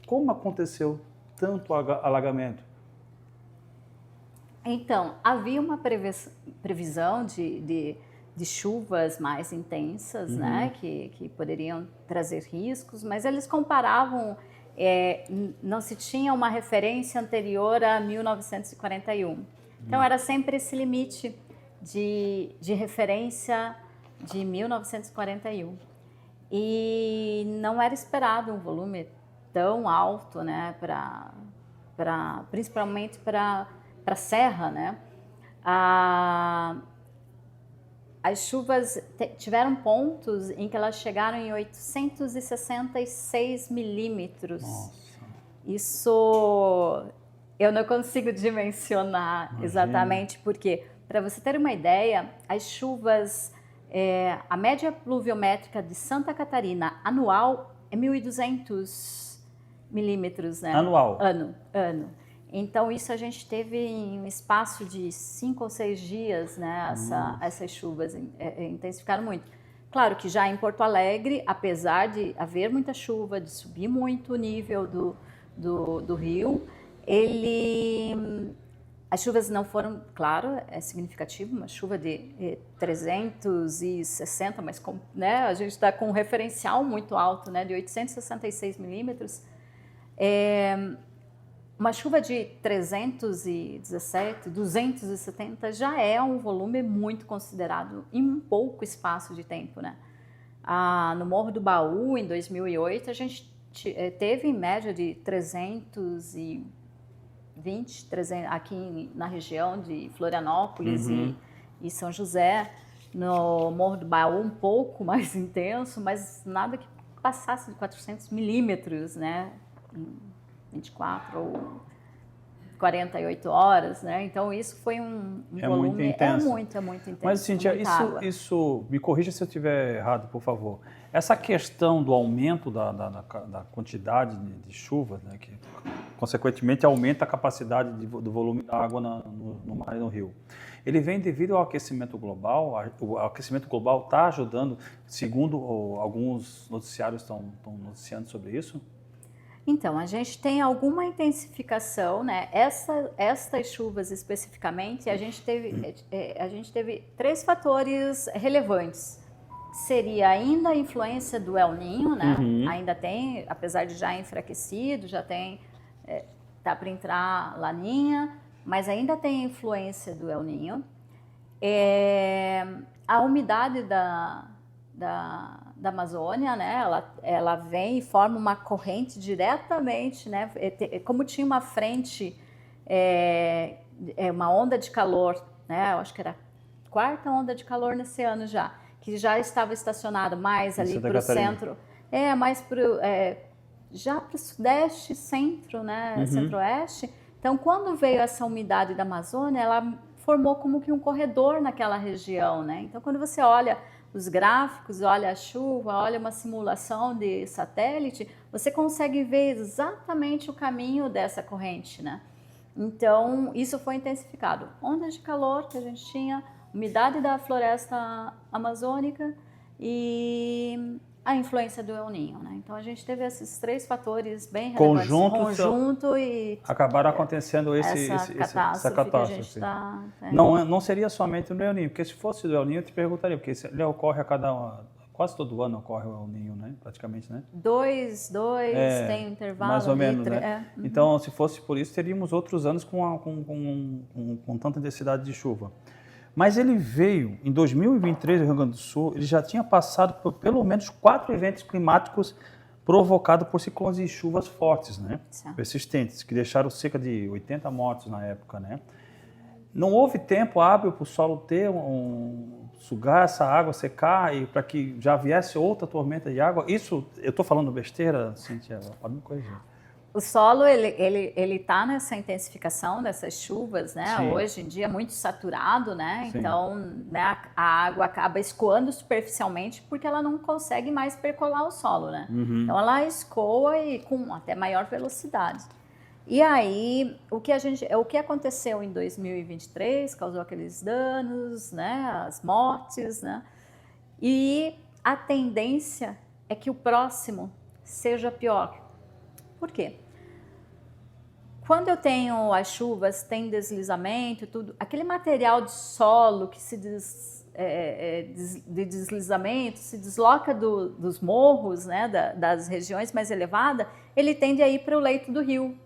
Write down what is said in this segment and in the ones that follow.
Como aconteceu tanto alagamento? Então, havia uma previsão de chuvas mais intensas, né, que poderiam trazer riscos, mas eles comparavam, não se tinha uma referência anterior a 1941. Então, era sempre esse limite de referência de 1941. E não era esperado um volume tão alto, né, principalmente para a serra, né? As chuvas tiveram pontos em que elas chegaram em 866 milímetros. Nossa. Isso eu não consigo dimensionar exatamente, porque, para você ter uma ideia, as chuvas, a média pluviométrica de Santa Catarina anual é 1.200 milímetros, né? Anual? Ano. Então, isso a gente teve em um espaço de 5 ou 6 dias, né? Essas chuvas intensificaram muito. Claro que já em Porto Alegre, apesar de haver muita chuva, de subir muito o nível do rio, as chuvas não foram, claro, é significativo, uma chuva de 360, mas né, a gente está com um referencial muito alto, né, de 866 milímetros. Uma chuva de 317, 270 já é um volume muito considerado em um pouco espaço de tempo, né? No Morro do Baú, em 2008, a gente teve em média de 320, 300, aqui na região de Florianópolis e São José. No Morro do Baú, um pouco mais intenso, mas nada que passasse de 400 milímetros, né? 24 ou 48 horas, né? Então isso foi um volume muito intenso. É muito intenso. Mas, Cíntia, isso me corrija se eu estiver errado, por favor. Essa questão do aumento da quantidade de chuvas, né, que consequentemente aumenta a capacidade do volume da água no mar e no rio, ele vem devido ao aquecimento global. O aquecimento global está ajudando, segundo alguns noticiários estão noticiando sobre isso? Então, a gente tem alguma intensificação, né? Estas chuvas especificamente, a gente teve 3 fatores relevantes. Seria ainda a influência do El Niño, né? Ainda tem, apesar de já enfraquecido, já tem, tá para entrar Laninha, mas ainda tem a influência do El Niño. A umidade da Amazônia, né? Ela vem e forma uma corrente diretamente, né? Como tinha uma frente, uma onda de calor, né? Eu acho que era a 4ª onda de calor nesse ano já, que já estava estacionado mais ali para o centro, mais já para o sudeste, centro, né? Centro-oeste. Então, quando veio essa umidade da Amazônia, ela formou como que um corredor naquela região, né? Então, quando você olha os gráficos, olha a chuva, olha uma simulação de satélite, você consegue ver exatamente o caminho dessa corrente, né? Então, isso foi intensificado. Ondas de calor que a gente tinha, umidade da floresta amazônica e a influência do El Niño, né? Então, a gente teve esses 3 fatores bem relevantes. Conjunto e acabaram acontecendo essa catástrofe. Que a gente está... Não seria somente no El Niño, porque se fosse do El Niño, eu te perguntaria, porque ele ocorre quase todo ano ocorre o El Niño, né? Praticamente, né? Dois, tem um intervalo. Mais ou menos, né? Então, se fosse por isso, teríamos outros anos com tanta intensidade de chuva. Mas ele veio, em 2023, no Rio Grande do Sul, ele já tinha passado por pelo menos 4 eventos climáticos provocados por ciclones e chuvas fortes, né? Persistentes, que deixaram cerca de 80 mortos na época, né? Não houve tempo hábil para o solo sugar essa água, secar, e para que já viesse outra tormenta de água. Isso, eu estou falando besteira, Cíntia? Pode me corrigir. O solo, ele está nessa intensificação dessas chuvas, né? Sim. Hoje em dia muito saturado, né? Sim. Então, né, a água acaba escoando superficialmente porque ela não consegue mais percolar o solo, né? Então, ela escoa e com até maior velocidade. E aí, o que aconteceu em 2023 causou aqueles danos, né? As mortes, né? E a tendência é que o próximo seja pior. Por quê? Quando eu tenho as chuvas, tem deslizamento, tudo, aquele material de solo que se de deslizamento se desloca dos morros, né, das regiões mais elevadas, ele tende a ir para o leito do rio.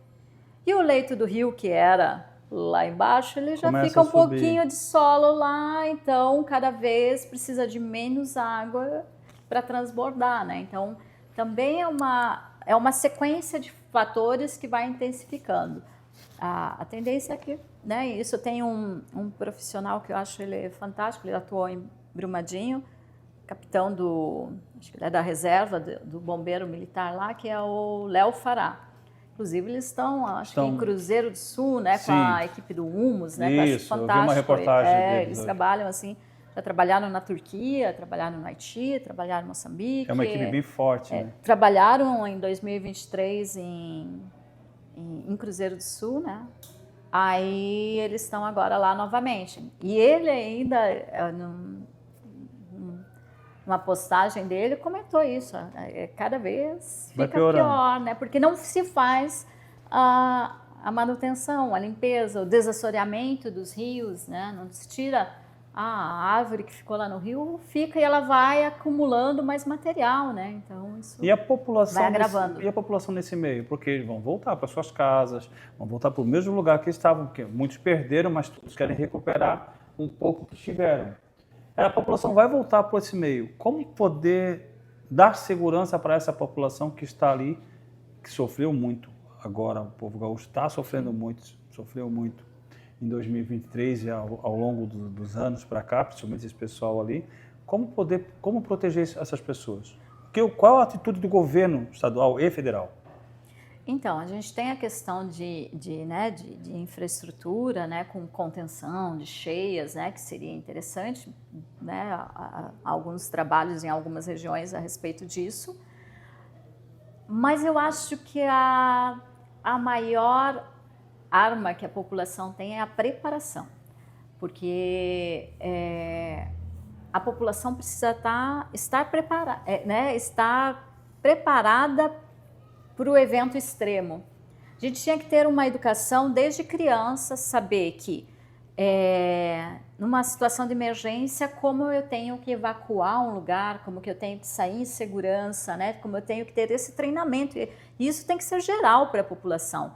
E o leito do rio, que era lá embaixo, ele já fica um pouquinho de solo lá, então cada vez precisa de menos água para transbordar, né? Então também é uma sequência de fatores que vai intensificando. A tendência é que, né, isso tem um profissional que eu acho ele fantástico, ele atuou em Brumadinho, capitão acho que ele é da reserva do bombeiro militar lá, que é o Léo Fará. Inclusive eles estão, acho que em Cruzeiro do Sul, né, com a equipe do Humus, né, isso, fantástico. Eu vi uma reportagem deles. Eles trabalham assim, já trabalharam na Turquia, trabalharam no Haiti, trabalharam em Moçambique. É uma equipe bem forte, né? Trabalharam em 2023 em Cruzeiro do Sul, né? Aí eles estão agora lá novamente. E ele ainda, numa postagem dele, comentou isso. Cada vez fica pior, né? Porque não se faz a manutenção, a limpeza, o desassoreamento dos rios, né? Não se tira a árvore que ficou lá no rio, fica e ela vai acumulando mais material, né? Então isso e a população vai agravando. E a população nesse meio? Porque eles vão voltar para suas casas, vão voltar para o mesmo lugar que estavam, porque muitos perderam, mas todos querem recuperar um pouco que tiveram. A população vai voltar para esse meio. Como poder dar segurança para essa população que está ali, que sofreu muito agora? O povo gaúcho está sofrendo muito, sofreu muito em 2023 e ao longo dos anos para cá, principalmente esse pessoal ali. Como proteger essas pessoas? Qual a atitude do governo estadual e federal? Então, a gente tem a questão de infraestrutura, né, com contenção de cheias, né, que seria interessante, né, alguns trabalhos em algumas regiões a respeito disso. Mas eu acho que a maior arma que a população tem é a preparação, porque a população precisa estar preparada para o evento extremo. A gente tinha que ter uma educação desde criança, saber que numa situação de emergência, como eu tenho que evacuar um lugar, como que eu tenho que sair em segurança, né? Como eu tenho que ter esse treinamento. E isso tem que ser geral para a população.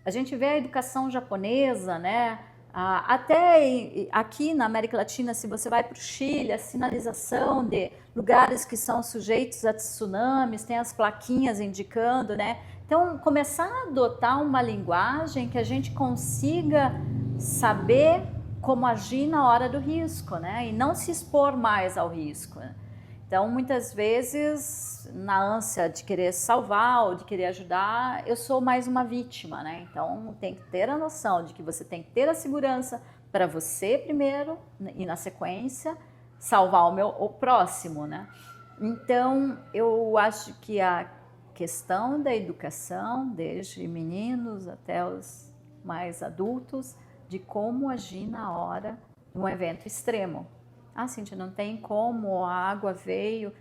A gente vê a educação japonesa, né? Até aqui na América Latina, se você vai para o Chile, a sinalização de lugares que são sujeitos a tsunamis, tem as plaquinhas indicando, né? Então, começar a adotar uma linguagem que a gente consiga saber como agir na hora do risco, né? E não se expor mais ao risco. Então, muitas vezes, na ânsia de querer salvar ou de querer ajudar, eu sou mais uma vítima, né? Então, tem que ter a noção de que você tem que ter a segurança para você primeiro e, na sequência, salvar o próximo, né? Então, eu acho que a questão da educação, desde meninos até os mais adultos, de como agir na hora de um evento extremo. Cíntia, não tem como, a água veio.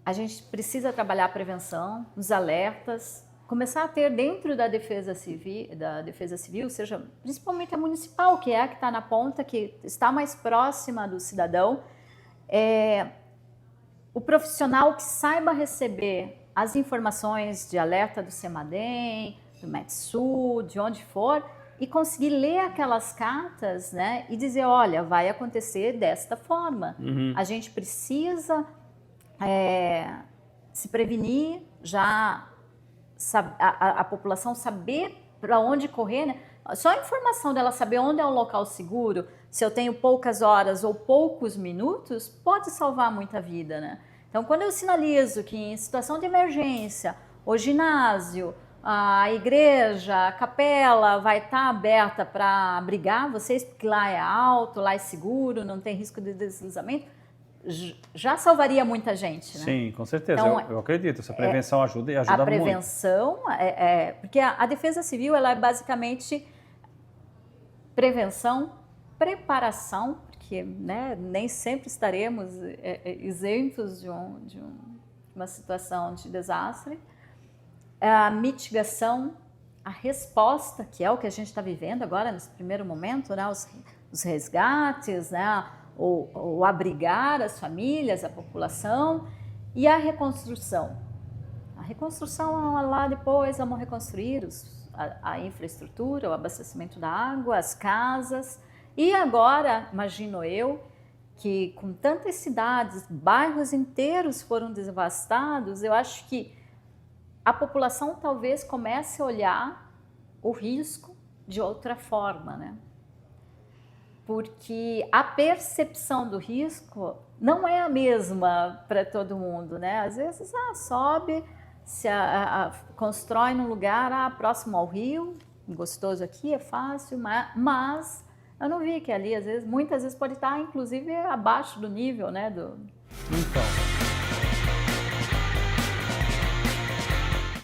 A gente precisa trabalhar a prevenção, os alertas, começar a ter dentro da defesa civil, seja principalmente a municipal, que está na ponta, que está mais próxima do cidadão, o profissional que saiba receber as informações de alerta do CEMADEM, do Metsul, de onde for, e conseguir ler aquelas cartas, né, e dizer, olha, vai acontecer desta forma. Uhum. A gente precisa se prevenir, já a população saber para onde correr, né? Só a informação dela saber onde é um local seguro, se eu tenho poucas horas ou poucos minutos, pode salvar muita vida, né? Então, quando eu sinalizo que em situação de emergência, o ginásio, a igreja, a capela vai estar aberta para abrigar vocês, porque lá é alto, lá é seguro, não tem risco de deslizamento, já salvaria muita gente, né? Sim, com certeza, então, eu acredito. Essa prevenção ajuda e ajuda muito. A prevenção, porque a defesa civil ela é basicamente prevenção, preparação, porque, né, nem sempre estaremos isentos de uma situação de desastre, a mitigação, a resposta, que é o que a gente está vivendo agora nesse primeiro momento, né? Os resgates, né? O abrigar as famílias, a população, e a reconstrução. A reconstrução, lá depois vamos reconstruir a infraestrutura, o abastecimento da água, as casas. E agora, imagino eu, que com tantas cidades, bairros inteiros foram devastados, eu acho que a população talvez comece a olhar o risco de outra forma, né? Porque a percepção do risco não é a mesma para todo mundo, né? Às vezes sobe, constrói num lugar próximo ao rio, gostoso aqui, é fácil, mas eu não vi que ali, muitas vezes pode estar, inclusive, abaixo do nível, né? Então,